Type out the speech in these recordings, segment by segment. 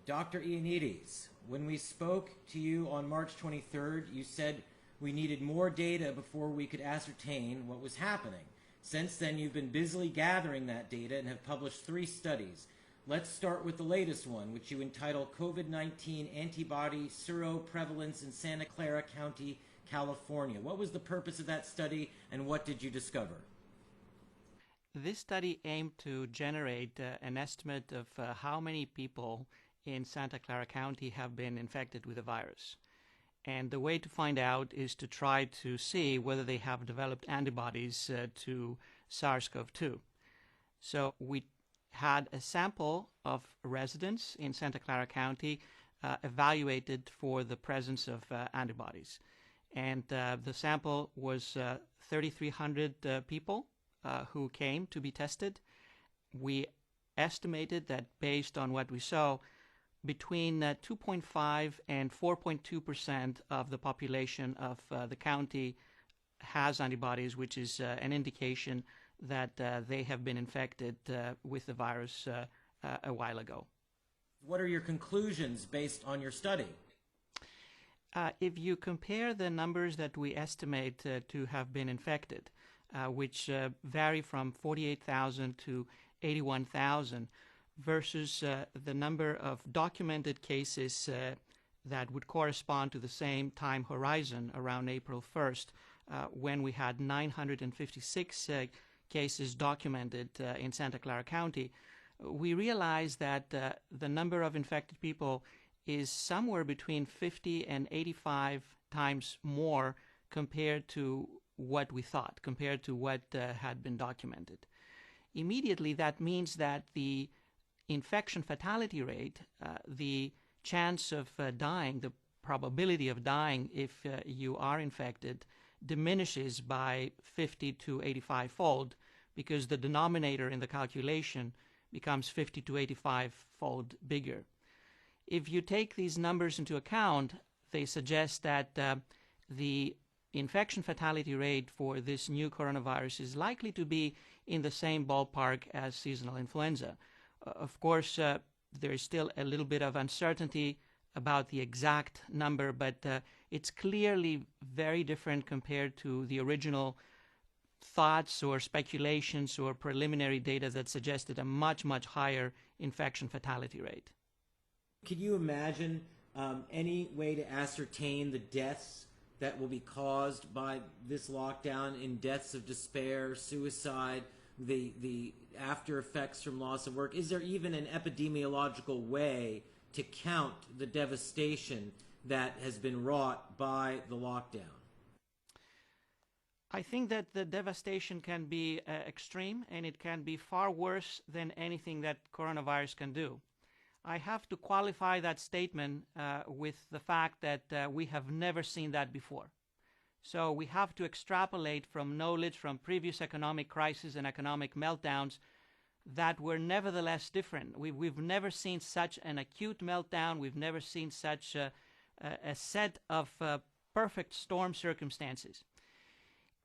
Dr. Ioannidis, when we spoke to you on March 23rd, you said we needed more data before we could ascertain what was happening. Since then, you've been busily gathering that data and have published 3 studies. Let's start with the latest one, which you entitle COVID-19 Antibody Seroprevalence in Santa Clara County, California. What was the purpose of that study, and what did you discover? This study aimed to generate an estimate of how many people in Santa Clara County have been infected with the virus. And the way to find out is to try to see whether they have developed antibodies to SARS-CoV-2. So we had a sample of residents in Santa Clara County evaluated for the presence of antibodies. And the sample was 3,300 people who came to be tested. We estimated that based on what we saw, between 2.5 and 4.2% of the population of the county has antibodies, which is an indication that they have been infected with the virus a while ago. What are your conclusions based on your study? If you compare the numbers that we estimate to have been infected, which vary from 48,000 to 81,000, versus the number of documented cases that would correspond to the same time horizon around April 1st, when we had 956 cases documented in Santa Clara County, we realized that the number of infected people is somewhere between 50 and 85 times more compared to what we thought, compared to what had been documented. Immediately, that means that the infection fatality rate, the chance of dying, the probability of dying if you are infected, diminishes by 50 to 85 fold, because the denominator in the calculation becomes 50 to 85 fold bigger. If you take these numbers into account, they suggest that the infection fatality rate for this new coronavirus is likely to be in the same ballpark as seasonal influenza. Of course, there is still a little bit of uncertainty about the exact number, but it's clearly very different compared to the original thoughts or speculations or preliminary data that suggested a much, much higher infection fatality rate. Can you imagine any way to ascertain the deaths that will be caused by this lockdown, in deaths of despair, suicide, the after effects from loss of work? Is there even an epidemiological way to count the devastation that has been wrought by the lockdown? I think that the devastation can be extreme, and it can be far worse than anything that coronavirus can do. I have to qualify that statement with the fact that we have never seen that before. So we have to extrapolate from knowledge from previous economic crises and economic meltdowns that were nevertheless different. We've never seen such an acute meltdown. We've never seen such a set of perfect storm circumstances.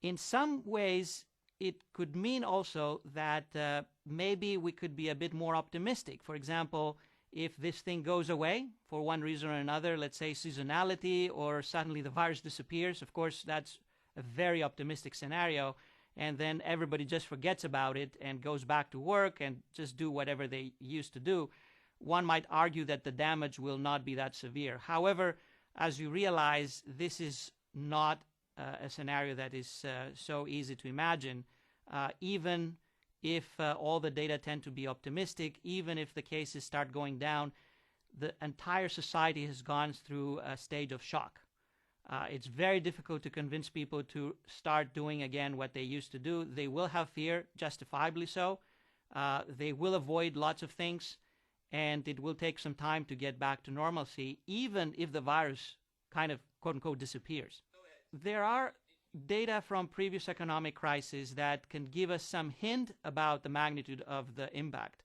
In some ways, it could mean also that maybe we could be a bit more optimistic. For example, if this thing goes away for one reason or another, let's say seasonality, or suddenly the virus disappears, of course, that's a very optimistic scenario, and then everybody just forgets about it and goes back to work and just do whatever they used to do. One might argue that the damage will not be that severe. However, as you realize, this is not a scenario that is so easy to imagine. Even if all the data tend to be optimistic, even if the cases start going down, the entire society has gone through a stage of shock. It's very difficult to convince people to start doing again what they used to do. They will have fear, justifiably so. They will avoid lots of things, and it will take some time to get back to normalcy, even if the virus kind of, quote-unquote, disappears. There are data from previous economic crises that can give us some hint about the magnitude of the impact.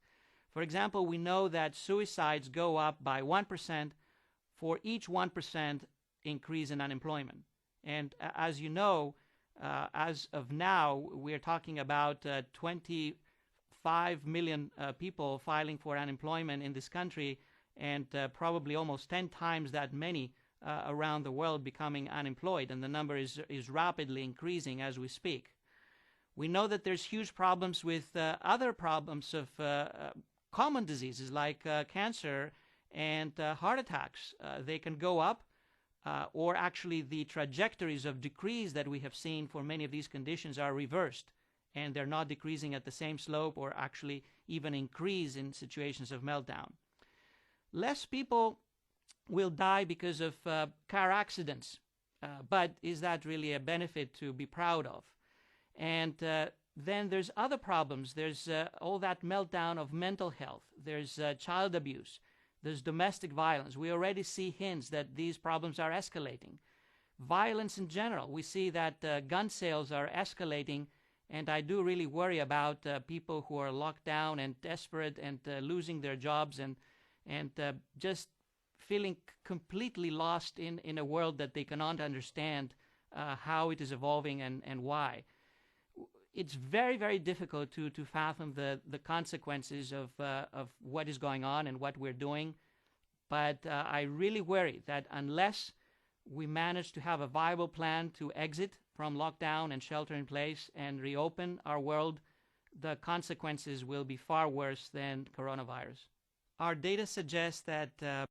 For example, we know that suicides go up by 1% for each 1% increase in unemployment. And as you know, as of now, we're talking about 25 million people filing for unemployment in this country, and probably almost 10 times that many around the world becoming unemployed, and the number is rapidly increasing as we speak. We know that there's huge problems with other problems of common diseases like cancer and heart attacks. They can go up, or actually the trajectories of decrease that we have seen for many of these conditions are reversed, and they're not decreasing at the same slope or actually even increase in situations of meltdown. Less people will die because of car accidents, but is that really a benefit to be proud of? And then there's other problems. There's all that meltdown of mental health. There's child abuse. There's domestic violence. We already see hints that these problems are escalating. Violence in general. We see that gun sales are escalating, and I do really worry about people who are locked down and desperate and losing their jobs and just feeling completely lost in a world that they cannot understand how it is evolving and why. It's very, very difficult to fathom the consequences of what is going on and what we're doing. But I really worry that unless we manage to have a viable plan to exit from lockdown and shelter in place and reopen our world, the consequences will be far worse than coronavirus. Our data suggests that